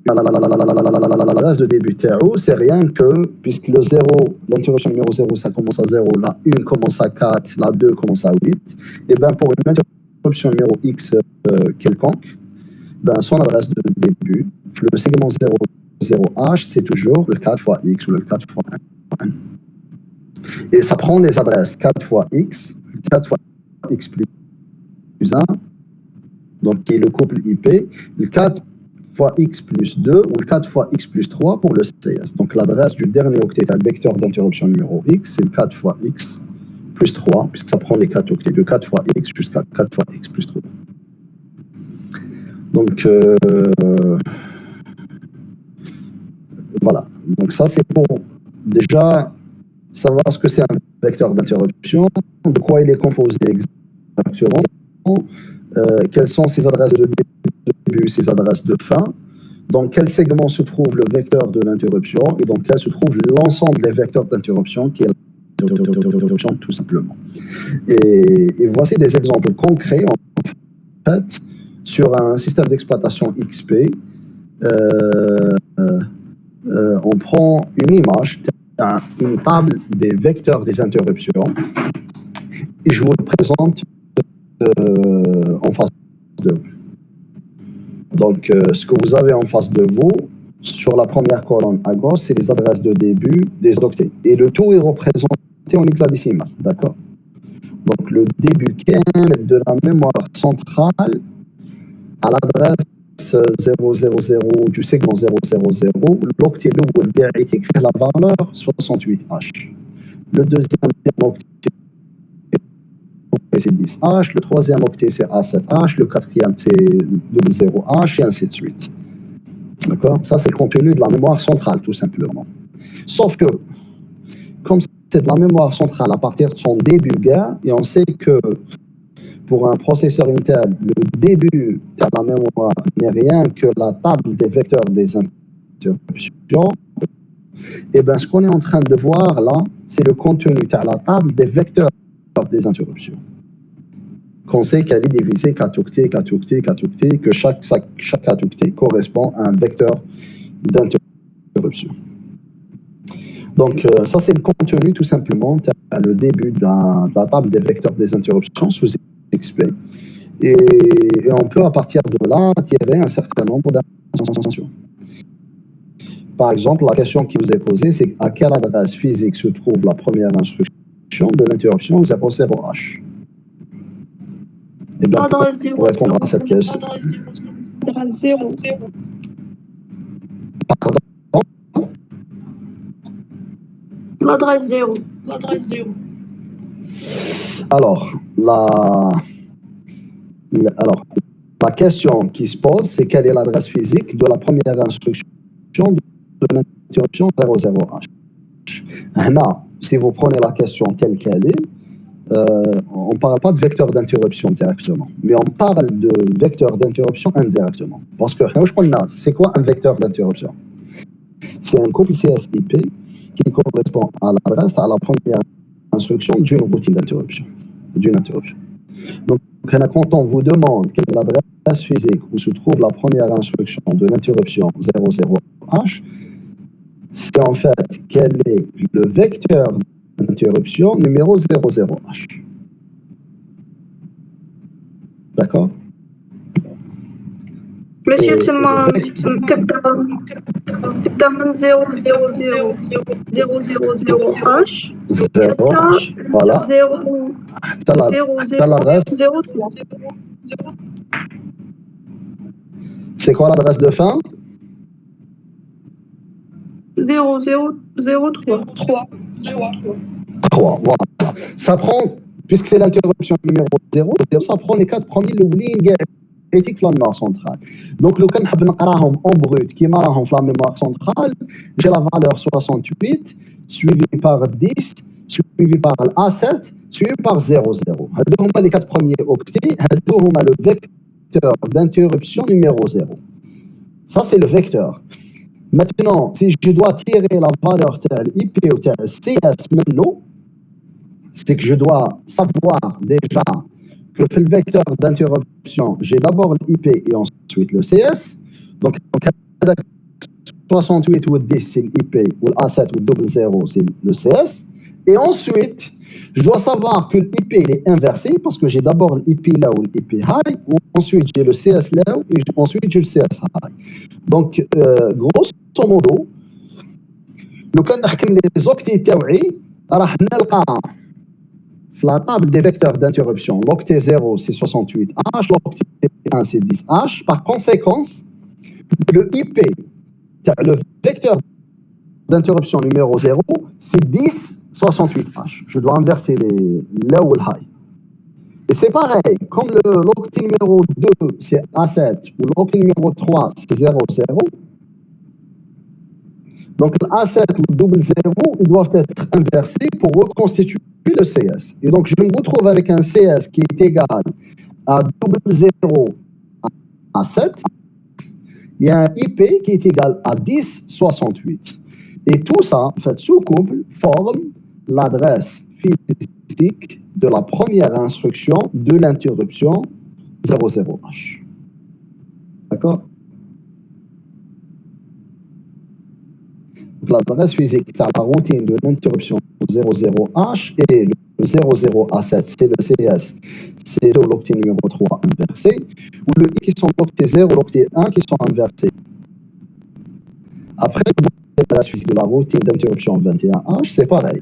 L'adresse de début TAO, c'est rien que, puisque le 0, l'interruption numéro 0, ça commence à 0, la 1 commence à 4, la 2 commence à 8, et bien pour une interruption numéro X quelconque, ben, son adresse de début, le segment 00H, c'est toujours le 4 fois X ou le 4 fois 1. Et ça prend les adresses 4 fois X, 4 fois X plus 1, donc qui est le couple IP, le 4 fois X plus 2 ou le 4 fois X plus 3 pour le CS. Donc l'adresse du dernier octet d'un vecteur d'interruption numéro X, c'est le 4 fois X plus 3, puisque ça prend les 4 octets de 4 fois X jusqu'à 4 fois X plus 3. Donc, voilà. Donc ça, c'est pour déjà savoir ce que c'est un vecteur d'interruption, de quoi il est composé exactement, quelles sont ses adresses de début, ses adresses de fin, dans quel segment se trouve le vecteur de l'interruption et dans quel se trouve l'ensemble des vecteurs d'interruption qui est l'interruption tout simplement. Et voici des exemples concrets en fait sur un système d'exploitation XP. On prend une image, une table des vecteurs des interruptions et je vous le présente en face de vous. Donc, ce que vous avez en face de vous, sur la première colonne à gauche, c'est les adresses de début des octets. Et le tout est représenté en hexadécimal, d'accord? Donc, le début de la mémoire centrale à l'adresse 000 du segment 000, l'octet est écrit la valeur 68H. Le deuxième octet, c'est 10H, le troisième octet, c'est A7H, le quatrième, c'est 00H, et ainsi de suite. D'accord? Ça, c'est le contenu de la mémoire centrale, tout simplement. Sauf que, comme c'est de la mémoire centrale à partir de son début gain, et on sait que pour un processeur Intel, le début de la mémoire n'est rien que la table des vecteurs des interruptions, et bien ce qu'on est en train de voir là, c'est le contenu de la table des vecteurs des interruptions. Qu'on sait qu'elle est divisée 4 octets, 4 octets, 4 octets, que chaque 4 octets correspond à un vecteur d'interruption. Donc, ça, c'est le contenu, tout simplement, le début de la table des vecteurs des interruptions sous XP. Et on peut, à partir de là, tirer un certain nombre d'informations. Par exemple, la question qui vous est posée, c'est à quelle adresse physique se trouve la première instruction de l'interruption 00H. Et bien, pour répondre à cette question... L'adresse 0. Pardon? L'adresse 0. Alors, la question qui se pose, c'est quelle est l'adresse physique de la première instruction de l'interruption 00H. Là, si vous prenez la question telle qu'elle est, on ne parle pas de vecteur d'interruption directement, mais on parle de vecteur d'interruption indirectement. Parce que, c'est quoi un vecteur d'interruption? C'est un couple CS-IP qui correspond à l'adresse à la première instruction d'une routine d'interruption, d'une interruption. Donc, quand on vous demande quelle est l'adresse physique où se trouve la première instruction de l'interruption 00H, c'est en fait quel est le vecteur d'interruption numéro 00H. D'accord? Monsieur, تبدأ من 000H voilà. 0 C'est quoi l'adresse de fin? 0 3, voilà. Ça prend, puisque c'est l'interruption numéro 0, ça prend les 4 premiers lignes critiques de la mémoire centrale. Donc, le cas en brut, qui est la mémoire centrale, j'ai la valeur 68, suivi par 10, suivi par A7, suivi par 00. Les 4 premiers octets, le vecteur d'interruption numéro 0. Ça, c'est le vecteur. Maintenant, si je dois tirer la valeur telle IP ou telle CS maintenant, c'est que je dois savoir déjà que le vecteur d'interruption, j'ai d'abord l'IP et ensuite le CS. Donc, 68 ou 10, c'est l'IP, ou l'A7 ou 00, c'est le CS. Et ensuite, je dois savoir que l'IP est inversé parce que j'ai d'abord l'IP là ou l'IP high, ou ensuite j'ai le CS low et ensuite j'ai le CS high. Donc grosso modo لو كان نحكم لي زوكتي تاوعي راح نلقى في لا table des vecteurs d'interruption l'octet 0 c'est 68H, l'octet 1 c'est 10H. Par conséquence, le IP le vecteur d'interruption numéro 0 c'est 10 68H. Je dois inverser les low ou le high. Et c'est pareil, comme l'octet numéro 2 c'est A7 ou l'octet numéro 3 c'est 0 0. Donc l'A7 ou le double 0, ils doivent être inversés pour reconstituer le CS. Et donc je me retrouve avec un CS qui est égal à double 0 à 7. Il y a un IP qui est égal à 10 68. Et tout ça, en fait, sous couple, forme l'adresse physique de la première instruction de l'interruption 00H. D'accord? L'adresse physique de la routine de l'interruption 00H et le 00A7, c'est le CS, c'est l'octet numéro 3 inversé, ou le I qui sont l'octet 0 et l'octet 1 qui sont inversés. Après, l'adresse physique de la routine d'interruption 21H, c'est pareil,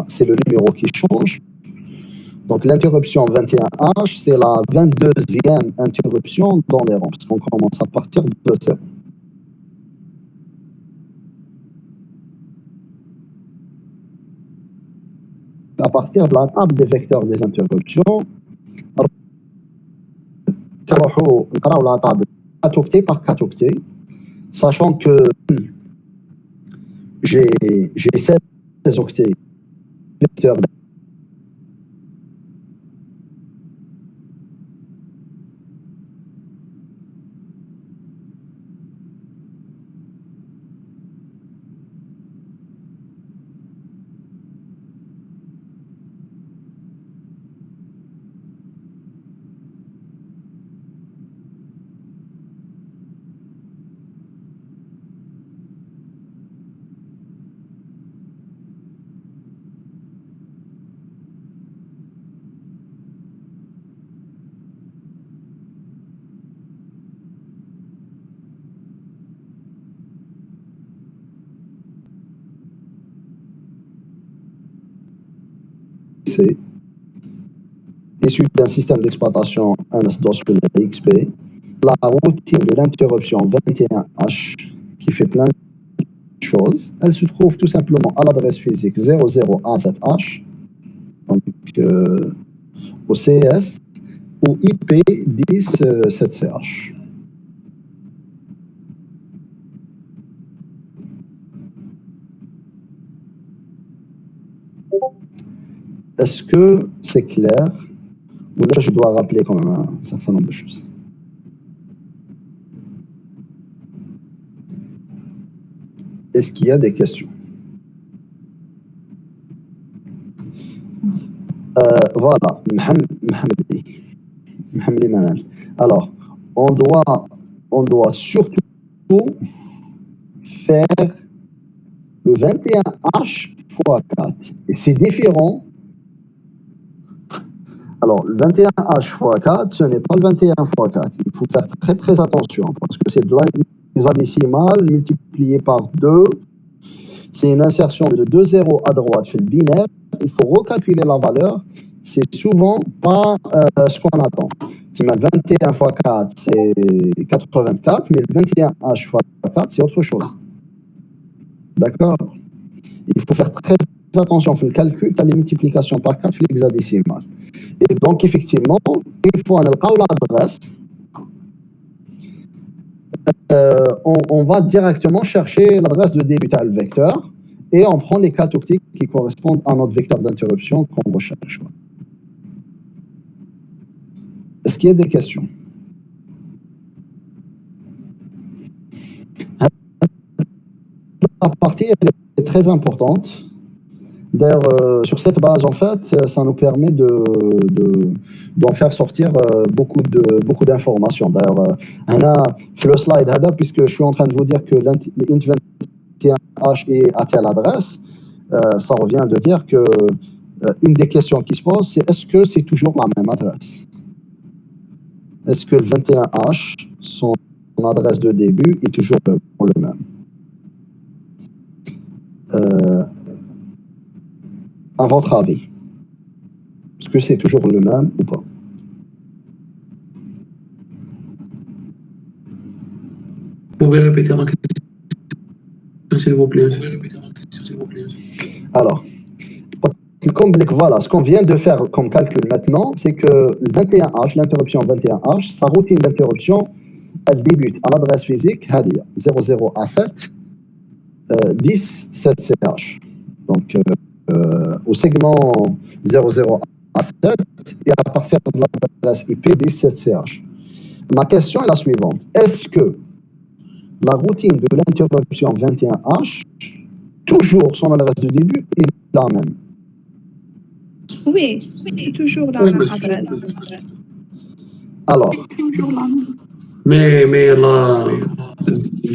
c'est le numéro qui change. Donc l'interruption 21H, c'est la 22e interruption dans les rangs, parce qu'on commence à partir de 0. À partir de la table des vecteurs des interruptions, نقراو la table 4 octets par 4 octets, sachant que j'ai 16 octets vecteurs. Issu d'un système d'exploitation NS-DOS-XP, la routine de l'interruption 21H qui fait plein de choses, elle se trouve tout simplement à l'adresse physique 00A7H, donc au CS, ou IP 10 7CH. Est-ce que c'est clair? Ou là, je dois rappeler quand même un certain nombre de choses. Est-ce qu'il y a des questions? Voilà, Mohamed Manal. Alors, on doit surtout faire le 21H fois 4. Et c'est différent. Alors, le 21H fois 4, ce n'est pas le 21 fois 4. Il faut faire très très attention parce que c'est de l'hexadécimal multiplié par 2. C'est une insertion de 2 zéros à droite chez le binaire. Il faut recalculer la valeur. C'est souvent pas ce qu'on attend. C'est 21 fois 4, c'est 84, mais le 21H fois 4, c'est autre chose. D'accord? Il faut faire très attention sur le calcul, tu as les multiplications par 4 sur l'hexadécimal. Et donc, effectivement, une fois on a l'adresse, on va directement chercher l'adresse de début à le vecteur et on prend les 4 octets qui correspondent à notre vecteur d'interruption qu'on recherche. Est-ce qu'il y a des questions? La partie elle est très importante. D'ailleurs, sur cette base, en fait, ça nous permet d'en faire sortir beaucoup d'informations. D'ailleurs, le slide, puisque je suis en train de vous dire que l'int 21H est à telle adresse, ça revient de dire que une des questions qui se pose, c'est est-ce que c'est toujours la même adresse? est-ce que le 21H, son adresse de début est toujours le même? À votre avis, est-ce que c'est toujours le même ou pas? Vous pouvez répéter la question, s'il vous plaît. Alors, voilà, ce qu'on vient de faire comme calcul maintenant, c'est que le 21H, l'interruption 21H, sa routine d'interruption, elle débute à l'adresse physique 00A7 10 7CH. Donc, au segment 00A7 et à partir de l'adresse IP 10 7CH. Ma question est la suivante. Est-ce que la routine de l'interruption 21H, toujours son adresse de début, est la même? Oui, c'est toujours la Oui, même monsieur. adresse. Alors, toujours la même. Mais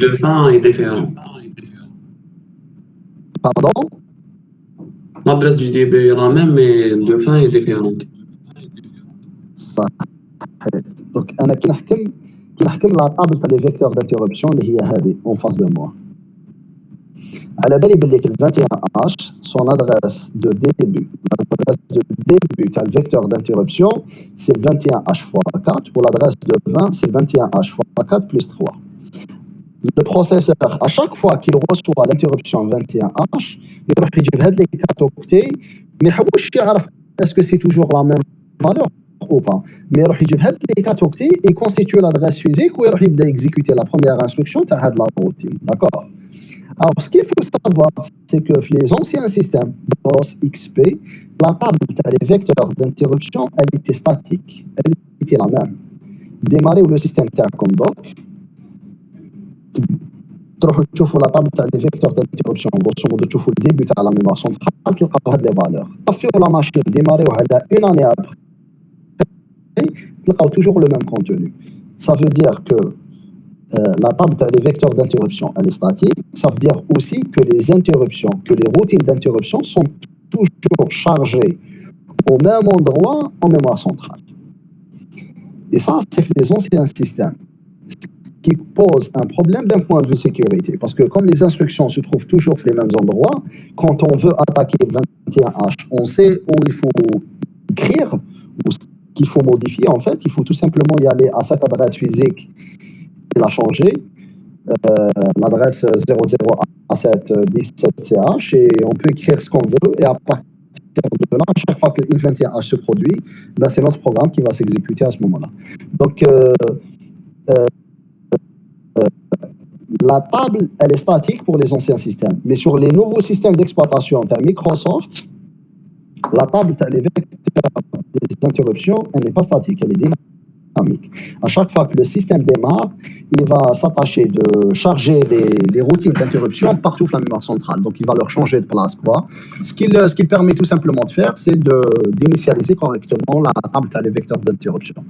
le fin est différent. pardon? L'adresse du début est la même, mais le fin est différent. صحيح. Donc, أنا كي نحكم la table تاع les vecteurs d'interruption اللي هي هذه en face de moi. على بالي باللي ال 21H, son adresse de début, l'adresse de début تاع le vecteur d'interruption, c'est 21H fois 4, ou l'adresse de 20, c'est 21H fois 4 plus 3. Le processeur, à chaque fois qu'il reçoit l'interruption 21H, il va يجيب هاد les 4 octets, mais يحوش يعرف est-ce que c'est toujours la même valeur ou pas. Mais il يجيب هاد les 4 octets et constitue l'adresse physique où il va exécuter la première instruction تاع هاد la routine. D'accord? Alors, ce qu'il faut savoir, c'est que les anciens systèmes DOS, XP, la table des vecteurs d'interruption, elle était statique. Elle était la même. Démarrer le système comme doc, تروحوا تشوفوا la table des vecteurs d'interruption, grosso modo تشوفوا le début de la mémoire centrale, تلقاو هاد les valeurs. طفيوا la machine, démarrez على une année après, تلقاو toujours le même contenu. Ça veut dire que la table des vecteurs d'interruption, elle est statique. Ça veut dire aussi que les interruptions, que les routines d'interruption sont toujours chargées au même endroit en mémoire centrale. Et ça, c'est les anciens systèmes, ce qui pose un problème d'un point de vue sécurité. Parce que comme les instructions se trouvent toujours les mêmes endroits, quand on veut attaquer le 21H, on sait où il faut écrire, ou ce qu'il faut modifier. En fait, il faut tout simplement y aller à cette adresse physique. Il a changé l'adresse 00A7 17CH et on peut écrire ce qu'on veut et à partir de là, à chaque fois que le I21H se produit, ben c'est notre programme qui va s'exécuter à ce moment-là. Donc la table, elle est statique pour les anciens systèmes, mais sur les nouveaux systèmes d'exploitation de Microsoft, la table des vecteurs des interruptions, elle n'est pas statique, elle est dynamique. À chaque fois que le système démarre, il va s'attacher de charger les routines d'interruption partout dans la mémoire centrale. Donc, il va leur changer de place, quoi. Ce qu'il permet tout simplement de faire, c'est d'initialiser correctement la table des vecteurs d'interruption.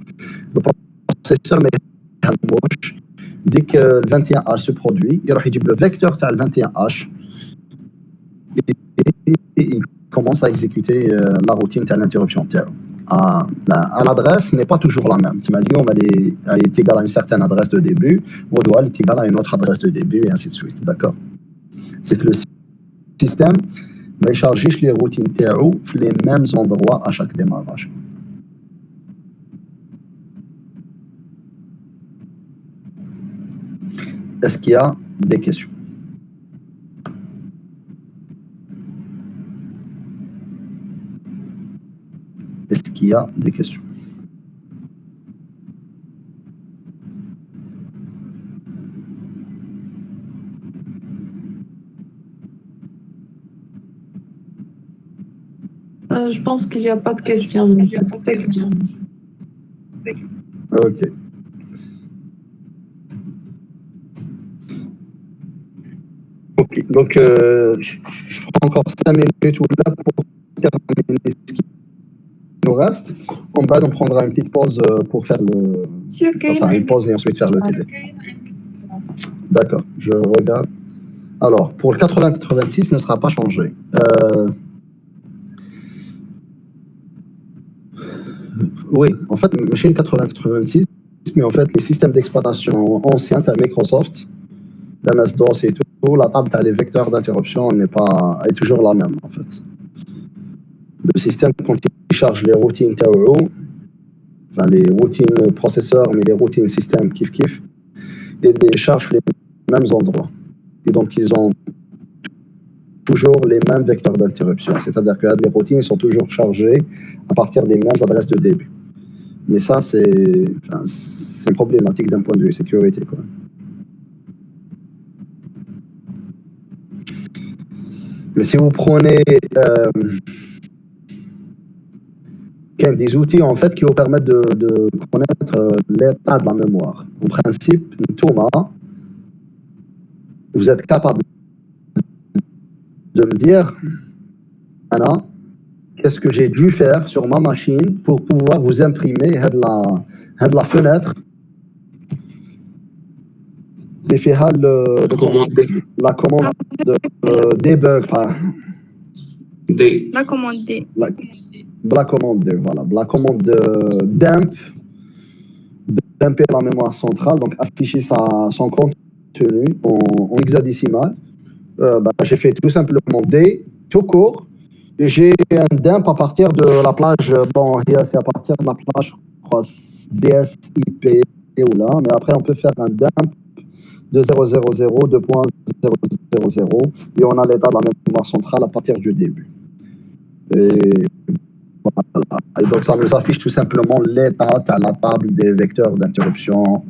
Le processeur met dès que le 21H se produit, il dit le vecteur le 21H et il commence à exécuter la routine de l'interruption. L'adresse n'est pas toujours la même. Elle est égale à une certaine adresse de début, ou elle est égale à une autre adresse de début, et ainsi de suite. D'accord? C'est que le système va charger les routines TRO les mêmes endroits à chaque démarrage. Est-ce qu'il y a des questions? Est-ce qu'il y a des questions? Je pense qu'il n'y a pas de questions. Ok. Ok. Donc, je prends encore 5 minutes ou là pour terminer ce qui nous reste. On prendra une petite pause pour faire une pause et ensuite faire le TD. D'accord, je regarde. Alors, pour le 80-86, ne sera pas changé. Oui, en fait, machine 80-86, mais en fait, les systèmes d'exploitation anciens, à Microsoft, MS-DOS et tout, la table des vecteurs d'interruption est toujours la même, en fait. Le système, quand il charge les routines TOO, enfin les routines processeurs, mais les routines système kiff, il les charge les mêmes endroits. Et donc, ils ont toujours les mêmes vecteurs d'interruption. C'est-à-dire que les routines sont toujours chargées à partir des mêmes adresses de début. Mais ça, c'est problématique d'un point de vue sécurité, quoi. Mais si vous prenez des outils en fait qui vous permettent de connaître l'état de la mémoire. En principe, Thomas, vous êtes capable de me dire, Anna, qu'est-ce que j'ai dû faire sur ma machine pour pouvoir vous imprimer la fenêtre et faire la commande de debug. La commande D. La commande D, voilà. La commande de dumper la mémoire centrale, donc afficher son contenu en hexadécimal. J'ai fait tout simplement D, tout court. Et j'ai un dump à partir de la plage, c'est à partir de la plage, je crois, DSIP ou là, mais après on peut faire un dump de 000, 2.000, et on a l'état de la mémoire centrale à partir du début. Et voilà. Et donc ça nous affiche tout simplement l'état à la table des vecteurs d'interruption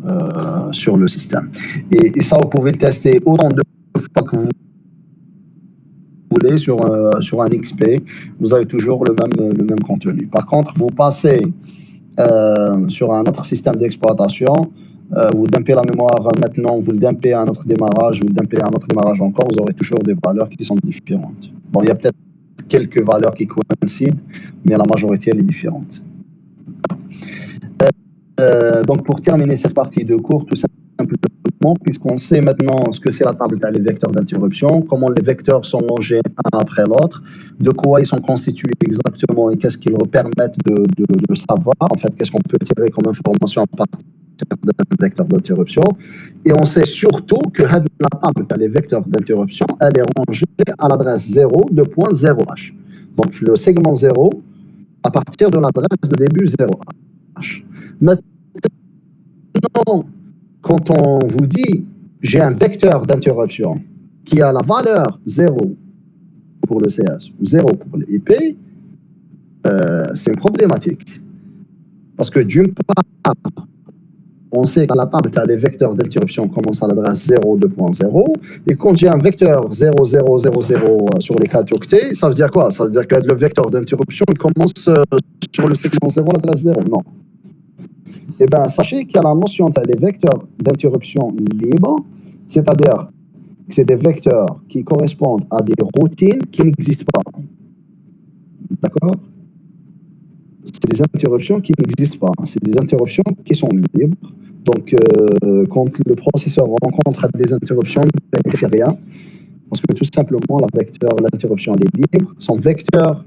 sur le système. Et ça, vous pouvez le tester autant de fois que vous voulez sur un XP, vous avez toujours le même contenu. Par contre, vous passez sur un autre système d'exploitation, vous dumpez la mémoire maintenant, vous le dumpez à un autre démarrage, vous le dumpez à un autre démarrage encore, vous aurez toujours des valeurs qui sont différentes. Bon, il y a peut-être quelques valeurs qui coïncident, mais la majorité, elle est différente. Donc, pour terminer cette partie de cours, tout simplement, puisqu'on sait maintenant ce que c'est la table des vecteurs d'interruption, comment les vecteurs sont logés un après l'autre, de quoi ils sont constitués exactement et qu'est-ce qu'ils leur permettent de savoir, en fait, qu'est-ce qu'on peut tirer comme information à partir d'un vecteur d'interruption. Et on sait surtout que la table des vecteurs d'interruption, elle est rangée à l'adresse 0, 2.0h. Donc, le segment 0 à partir de l'adresse de début 0h. Maintenant, quand on vous dit j'ai un vecteur d'interruption qui a la valeur 0 pour le CS ou 0 pour l'IP, c'est problématique. Parce que d'une part, on sait qu'à la table, tu as les vecteurs d'interruption commencent à l'adresse 0, 2.0. Et quand j'ai un vecteur 0, 0, 0, 0 sur les 4 octets, ça veut dire quoi? Ça veut dire que le vecteur d'interruption commence sur le segment 0 à l'adresse 0. Non. Eh bien, sachez qu'il y a la notion des vecteurs d'interruption libres, c'est-à-dire que c'est des vecteurs qui correspondent à des routines qui n'existent pas. D'accord? C'est des interruptions qui n'existent pas. C'est des interruptions qui sont libres. Donc, quand le processeur rencontre des interruptions, il ne fait rien. Parce que tout simplement, l'interruption est libre. Son vecteur,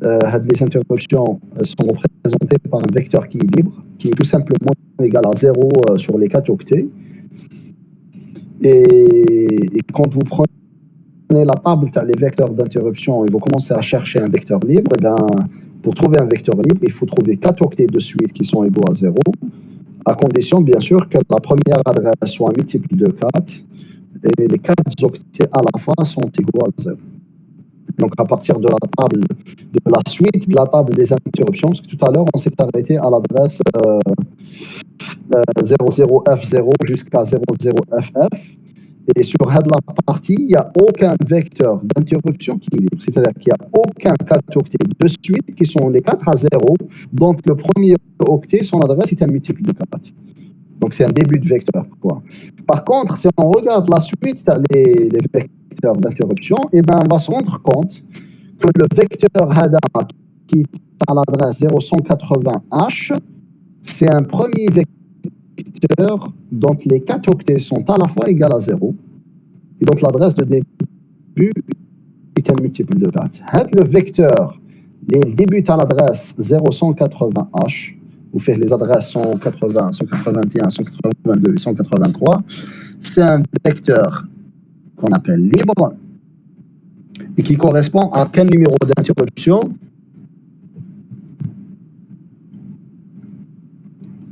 les interruptions sont représentées par un vecteur qui est libre, qui est tout simplement égal à 0 sur les 4 octets. Et quand vous prenez la table, les vecteurs d'interruption, et vous commencez à chercher un vecteur libre, et bien, pour trouver un vecteur libre, il faut trouver 4 octets de suite qui sont égaux à 0, à condition, bien sûr, que la première adresse soit un multiple de 4, et les 4 octets à la fois sont égaux à 0. Donc, à partir de la table, de la suite de la table des interruptions, parce que tout à l'heure, on s'est arrêté à l'adresse 00F0 jusqu'à 00FF. Et sur la partie, il n'y a aucun vecteur d'interruption qui est libre. C'est-à-dire qu'il n'y a aucun 4 octets de suite qui sont les 4 à 0. Donc, le premier octet, son adresse est un multiple de 4. Donc, c'est un début de vecteur, quoi. Par contre, si on regarde la suite, les vecteurs d'interruption, eh ben, on va se rendre compte que le vecteur HADA qui est à l'adresse 0180H, c'est un premier vecteur dont les 4 octets sont à la fois égales à 0. Et donc, l'adresse de début est un multiple de 4. Le vecteur, il débute à l'adresse 0180H. où fait les adresses 180, 181, 182 et 183, c'est un vecteur qu'on appelle libre et qui correspond à quel numéro d'interruption?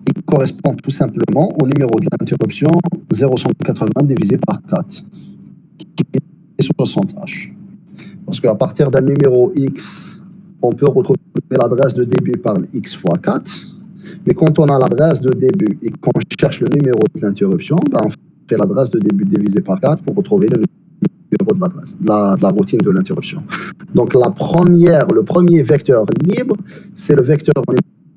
Il correspond tout simplement au numéro de l'interruption 0,180 divisé par 4, qui est 60H. Parce qu'à partir d'un numéro X, on peut retrouver l'adresse de début par X fois 4, mais quand on a l'adresse de début et qu'on cherche le numéro de l'interruption, ben on fait l'adresse de début divisé par 4 pour retrouver le numéro de l'adresse, de la routine de l'interruption. Donc le premier vecteur libre, c'est le vecteur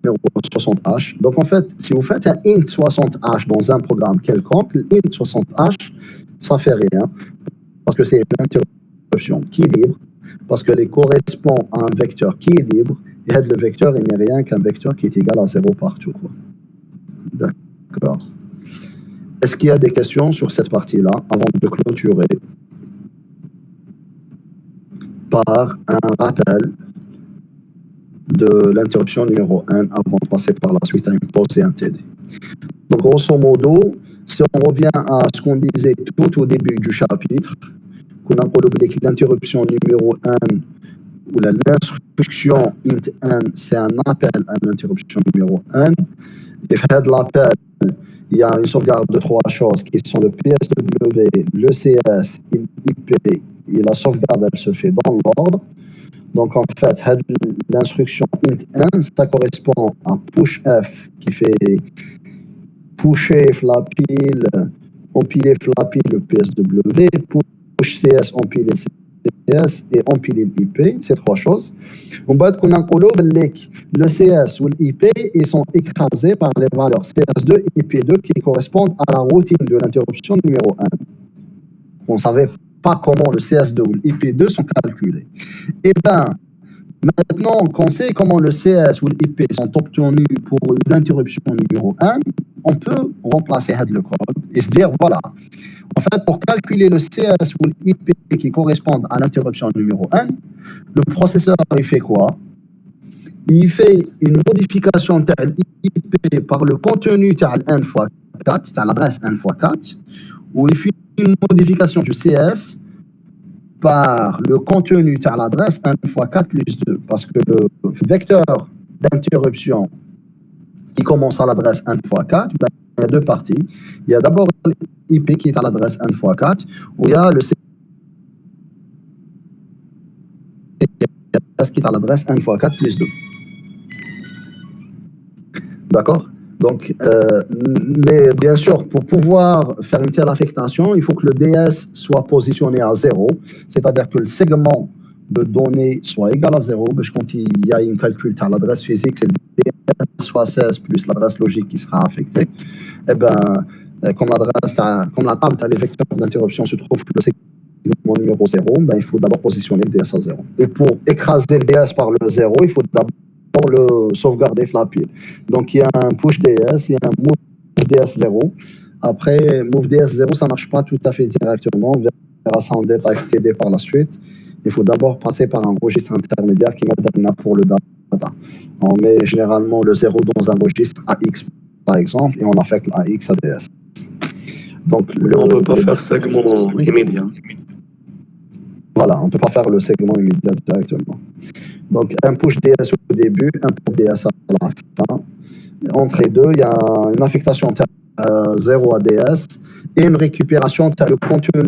numéro 60H. Donc en fait, si vous faites un int 60H dans un programme quelconque, le int 60H, ça fait rien, parce que c'est une interruption qui est libre, parce qu'elle correspond à un vecteur qui est libre, et le vecteur, il n'est rien qu'un vecteur qui est égal à 0 partout. D'accord. Est-ce qu'il y a des questions sur cette partie-là, avant de clôturer par un rappel de l'interruption numéro 1 avant de passer par la suite à une pause et un TD? Donc, grosso modo, si on revient à ce qu'on disait tout au début du chapitre, qu'on a collé que l'interruption numéro 1 ou l'instruction int1, c'est un appel à l'interruption numéro 1. Et fait de l'appel, il y a une sauvegarde de 3 choses qui sont le PSW, le CS, l'IP et la sauvegarde, elle se fait dans l'ordre. Donc en fait, l'instruction int1, ça correspond à push F qui fait pusher la pile, empiler la pile le PSW, push CS, empiler CS et empiler l'IP, ces 3 choses. On va qu'on a le CS ou l'IP, ils sont écrasés par les valeurs CS2 et IP2 qui correspondent à la routine de l'interruption numéro 1. On ne savait pas comment le CS2 ou l'IP2 sont calculés. Et bien, maintenant qu'on sait comment le CS ou l'IP sont obtenus pour l'interruption numéro 1, on peut remplacer le code et se dire, voilà, en fait, pour calculer le CS ou l'IP qui correspondent à l'interruption numéro 1, le processeur, il fait quoi? Il fait une modification de l'IP par le contenu de 1 fois 4, de l'adresse 1 fois 4, où il fait une modification du CS par le contenu de l'adresse 1 fois 4 plus 2, parce que le vecteur d'interruption qui commence à l'adresse 1 fois 4, ben, il y a 2 parties. Il y a d'abord l'IP qui est à l'adresse 1 fois 4, où il y a le CS qui est à l'adresse 1 fois 4 plus 2. D'accord? Donc, mais bien sûr, pour pouvoir faire une telle affectation, il faut que le DS soit positionné à 0, c'est-à-dire que le segment de données soit égal à 0, parce que quand il y a une calcul à l'adresse physique, c'est le DS soit 16 plus l'adresse logique qui sera affectée. Et bien, comme la table des vecteurs d'interruption se trouve que le segment numéro 0, ben, il faut d'abord positionner le DS à 0. Et pour écraser le DS par le 0, il faut d'abord le sauvegarder la pile. Donc il y a un push DS, il y a un move DS0. Après, move DS0, ça ne marche pas tout à fait directement. On verra ça en détail TD par la suite. Il faut d'abord passer par un registre intermédiaire qui met pour le data. On met généralement le 0 dans un registre AX, par exemple, et on affecte AX à DS. Donc, on ne peut pas faire segment immédiat. Voilà, on ne peut pas faire le segment immédiat directement. Donc, un push DS au début, un push DS à la fin. Entre les deux, il y a une affectation 0 à DS et une récupération de le contenu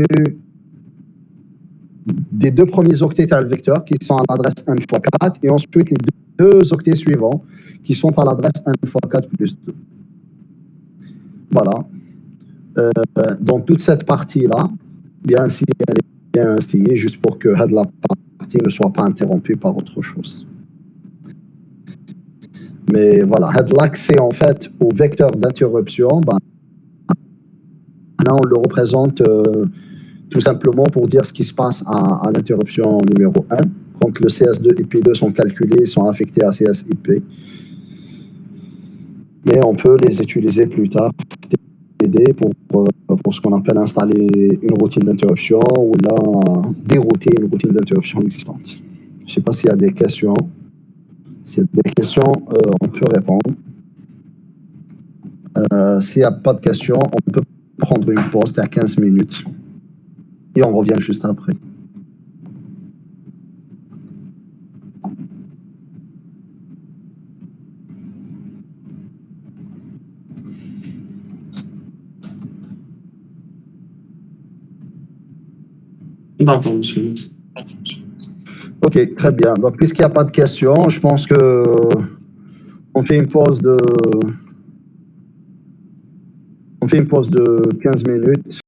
des 2 premiers octets le vecteur qui sont à l'adresse 1 fois 4 et ensuite les 2 octets suivants qui sont à l'adresse 1 fois 4 plus 2. Voilà. Donc, toute cette partie-là, bien si elle est bien instillée, juste pour que la partie ne soit pas interrompue par autre chose. Mais voilà, l'accès en fait au vecteur d'interruption, ben, là on le représente tout simplement pour dire ce qui se passe à l'interruption numéro 1. Quand le CS2 et P2 sont calculés, sont affectés à CS-IP. Mais on peut les utiliser plus tard pour ce qu'on appelle installer une routine d'interruption ou là dérouter une routine d'interruption existante. Je ne sais pas s'il y a des questions. S'il y a des questions, on peut répondre. S'il n'y a pas de questions, on peut prendre une pause à 15 minutes. Et on revient juste après. D'accord, monsieur. Ok, très bien. Donc, puisqu'il n'y a pas de questions, je pense que on fait une pause de 15 minutes.